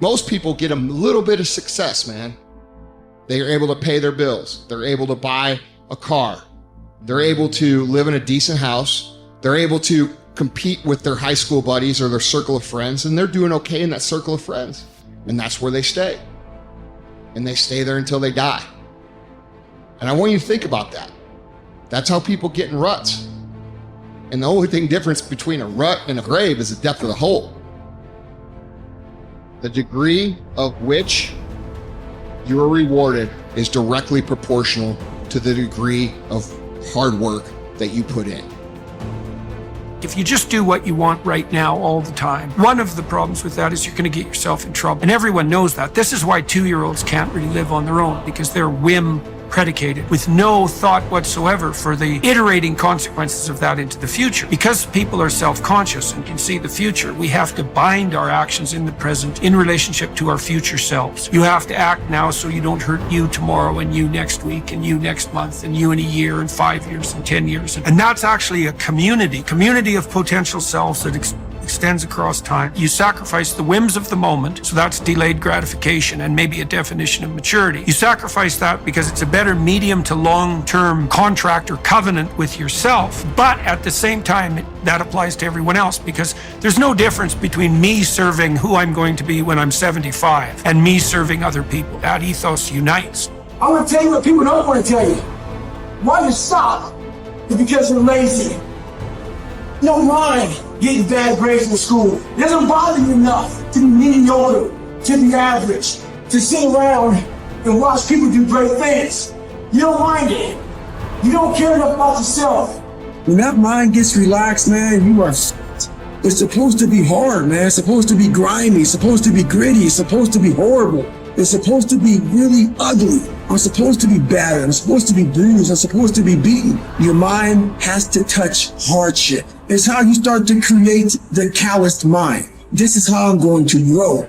Most people get a little bit of success, man. They are able to pay their bills. They're able to buy a car. They're able to live in a decent house. They're able to compete with their high school buddies or their circle of friends, and they're doing okay in that circle of friends. And that's where they stay. And they stay there until they die. And I want you to think about that. That's how people get in ruts. And the only difference between a rut and a grave is the depth of the hole. The degree of which you are rewarded is directly proportional to the degree of hard work that you put in. If you just do what you want right now all the time, one of the problems with that is you're going to get yourself in trouble. And everyone knows that. This is why 2-year-olds can't really live on their own, because they're whim predicated with no thought whatsoever for the iterating consequences of that into the future. Because people are self-conscious and can see the future, we have to bind our actions in the present in relationship to our future selves. You have to act now so you don't hurt you tomorrow and you next week and you next month and you in a year and 5 years and 10 years. And that's actually a community of potential selves that extends across time. You sacrifice the whims of the moment, so that's delayed gratification and maybe a definition of maturity. You sacrifice that because it's a better medium to long-term contract or covenant with yourself, but at the same time, that applies to everyone else, because there's no difference between me serving who I'm going to be when I'm 75 and me serving other people. That ethos unites. I want to tell you what people don't want to tell you. Why you stop is because you're lazy. You don't mind getting bad grades in school. It doesn't bother you enough to be mediocre, to be average, to sit around and watch people do great things. You don't mind it. You don't care enough about yourself. When that mind gets relaxed, man, you are It's supposed to be hard, man. It's supposed to be grimy. It's supposed to be gritty. It's supposed to be horrible. It's supposed to be really ugly. I'm supposed to be battered. I'm supposed to be bruised. I'm supposed to be beaten. Your mind has to touch hardship. It's how you start to create the calloused mind. This is how I'm going to grow.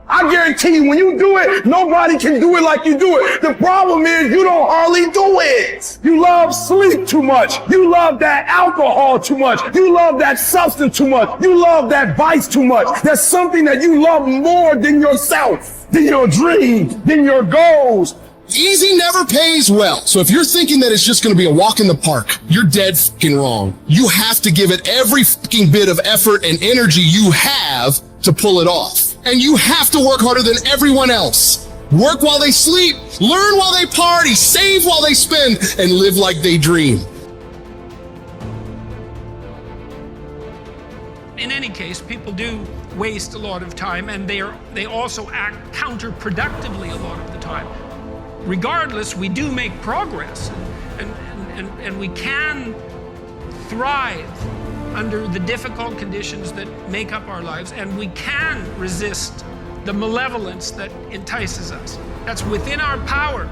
I guarantee you, when you do it, nobody can do it like you do it. The problem is you don't hardly do it. You love sleep too much. You love that alcohol too much. You love that substance too much. You love that vice too much. There's something that you love more than yourself, than your dreams, than your goals. Easy never pays well. So if you're thinking that it's just going to be a walk in the park, you're dead fucking wrong. You have to give it every fucking bit of effort and energy you have to pull it off. And you have to work harder than everyone else. Work while they sleep, learn while they party, save while they spend, and live like they dream. In any case, people do waste a lot of time, and they also act counterproductively a lot of the time. Regardless, we do make progress, and we can thrive under the difficult conditions that make up our lives, and we can resist the malevolence that entices us. That's within our power,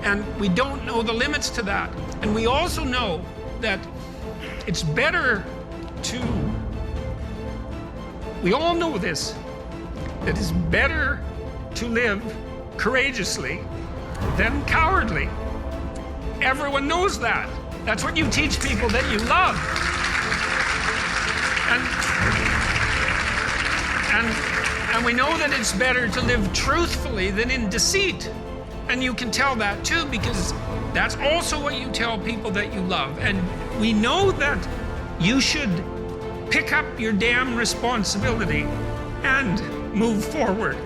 and we don't know the limits to that. And we also know that it's better to, we all know this, that it's better to live courageously than cowardly. Everyone knows that. That's what you teach people that you love. And we know that it's better to live truthfully than in deceit. And you can tell that too, because that's also what you tell people that you love. And we know that you should pick up your damn responsibility and move forward.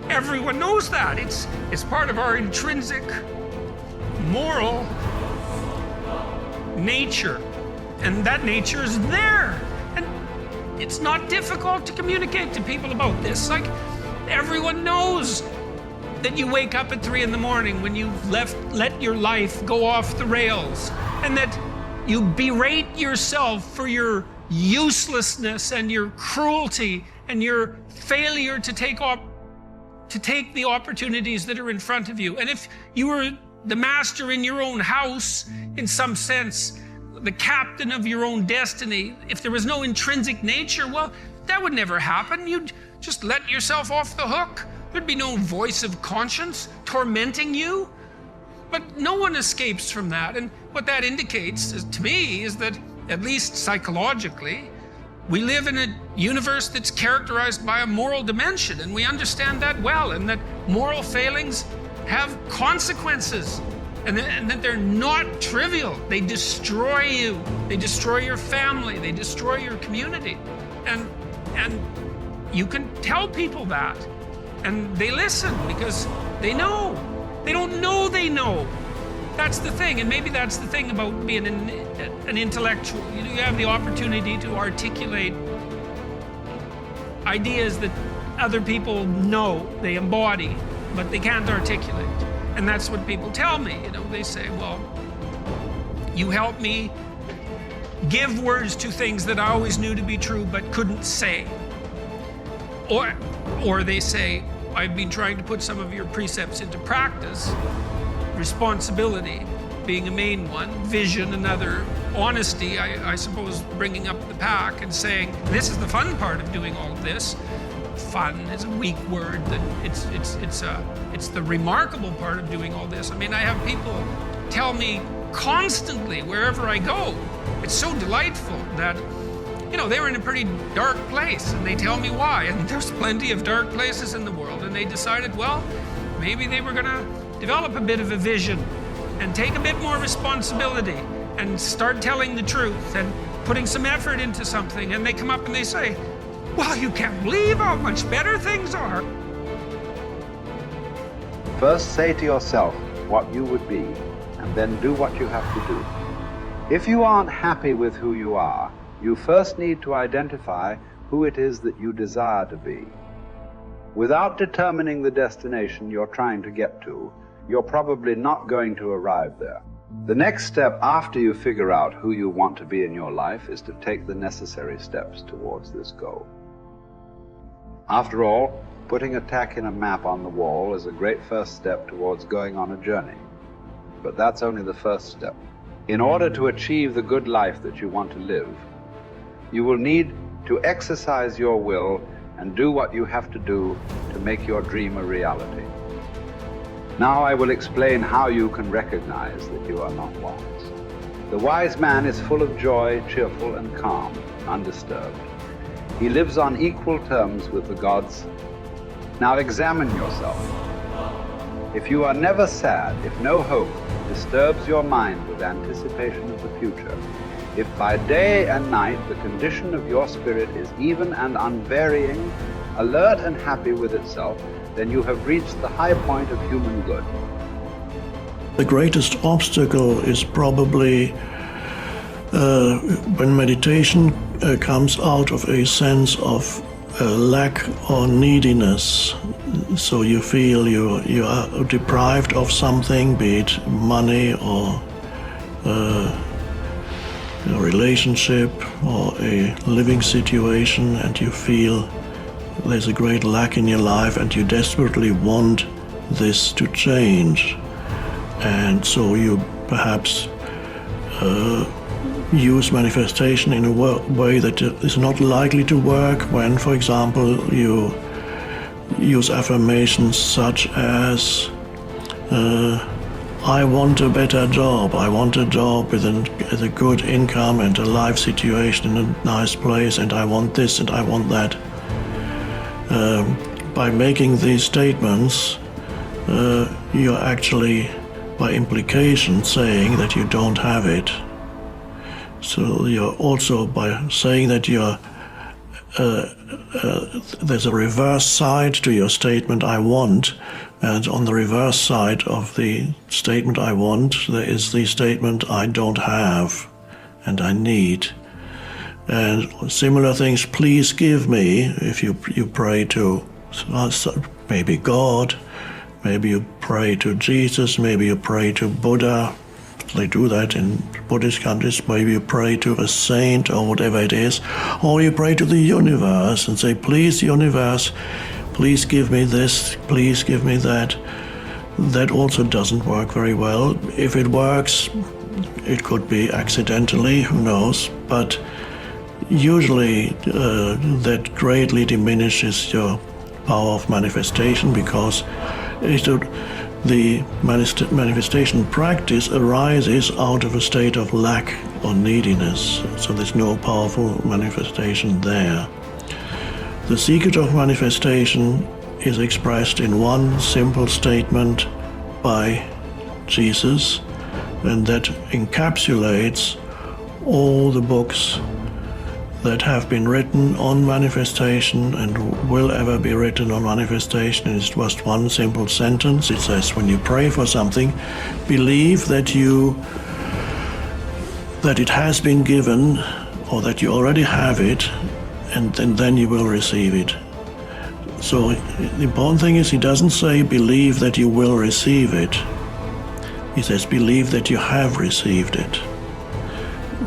Everyone knows that. It's part of our intrinsic moral nature. And that nature is there. And it's not difficult to communicate to people about this. Like, everyone knows that you wake up at 3 in the morning when you've let your life go off the rails, and that you berate yourself for your uselessness and your cruelty and your failure to take the opportunities that are in front of you. And if you were the master in your own house, in some sense, the captain of your own destiny, if there was no intrinsic nature, well, that would never happen. You'd just let yourself off the hook. There'd be no voice of conscience tormenting you. But no one escapes from that. And what that indicates to me is that, at least psychologically, We live in a universe that's characterized by a moral dimension, and we understand that well, and that moral failings have consequences, and that they're not trivial. They destroy you. They destroy your family. They destroy your community. And you can tell people that, and they listen because they know. They don't know they know. That's the thing, and maybe that's the thing about being an intellectual. You have the opportunity to articulate ideas that other people know, they embody, but they can't articulate. And that's what people tell me. They say, well, you help me give words to things that I always knew to be true but couldn't say. Or they say, I've been trying to put some of your precepts into practice. Responsibility being a main one, vision another, honesty, I suppose, bringing up the pack and saying, this is the fun part of doing all of this. Fun is a weak word. It's the remarkable part of doing all this. I mean, I have people tell me constantly wherever I go. It's so delightful that, they were in a pretty dark place, and they tell me why. And there's plenty of dark places in the world, and they decided, well, maybe they were gonna develop a bit of a vision and take a bit more responsibility and start telling the truth and putting some effort into something. And they come up and they say, wow, you can't believe how much better things are. First say to yourself what you would be, and then do what you have to do. If you aren't happy with who you are, you first need to identify who it is that you desire to be. Without determining the destination you're trying to get to, you're probably not going to arrive there. The next step after you figure out who you want to be in your life is to take the necessary steps towards this goal. After all, putting a tack in a map on the wall is a great first step towards going on a journey. But that's only the first step. In order to achieve the good life that you want to live, you will need to exercise your will and do what you have to do to make your dream a reality. Now I will explain how you can recognize that you are not wise. The wise man is full of joy, cheerful and calm, undisturbed. He lives on equal terms with the gods. Now examine yourself. If you are never sad, if no hope disturbs your mind with anticipation of the future, if by day and night the condition of your spirit is even and unvarying, alert and happy with itself, then you have reached the high point of human good. The greatest obstacle is probably when meditation comes out of a sense of lack or neediness. So you feel you are deprived of something, be it money or a relationship or a living situation, and you feel there's a great lack in your life and you desperately want this to change. And so you perhaps use manifestation in a way that is not likely to work when, for example, you use affirmations such as I want a better job, I want a job with a good income and a life situation in a nice place, and I want this and I want that. By making these statements, you're actually, by implication, saying that you don't have it. So you're also, by saying that you're there's a reverse side to your statement, I want, and on the reverse side of the statement, I want, there is the statement, I don't have, and I need. And similar things, please give me, if you pray to maybe God, maybe you pray to Jesus, maybe you pray to Buddha. They do that in Buddhist countries. Maybe you pray to a saint or whatever it is, or you pray to the universe and say, please, universe, please give me this, please give me that. That also doesn't work very well. If it works, it could be accidentally, who knows, but usually that greatly diminishes your power of manifestation, because the manifestation practice arises out of a state of lack or neediness. So there's no powerful manifestation there. The secret of manifestation is expressed in one simple statement by Jesus, and that encapsulates all the books that have been written on manifestation and will ever be written on manifestation. It's just one simple sentence. It says, when you pray for something, believe that it has been given, or that you already have it, and then you will receive it. So the important thing is, he doesn't say believe that you will receive it. He says believe that you have received it.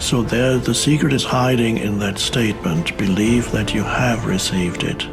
So there, the secret is hiding in that statement, believe that you have received it.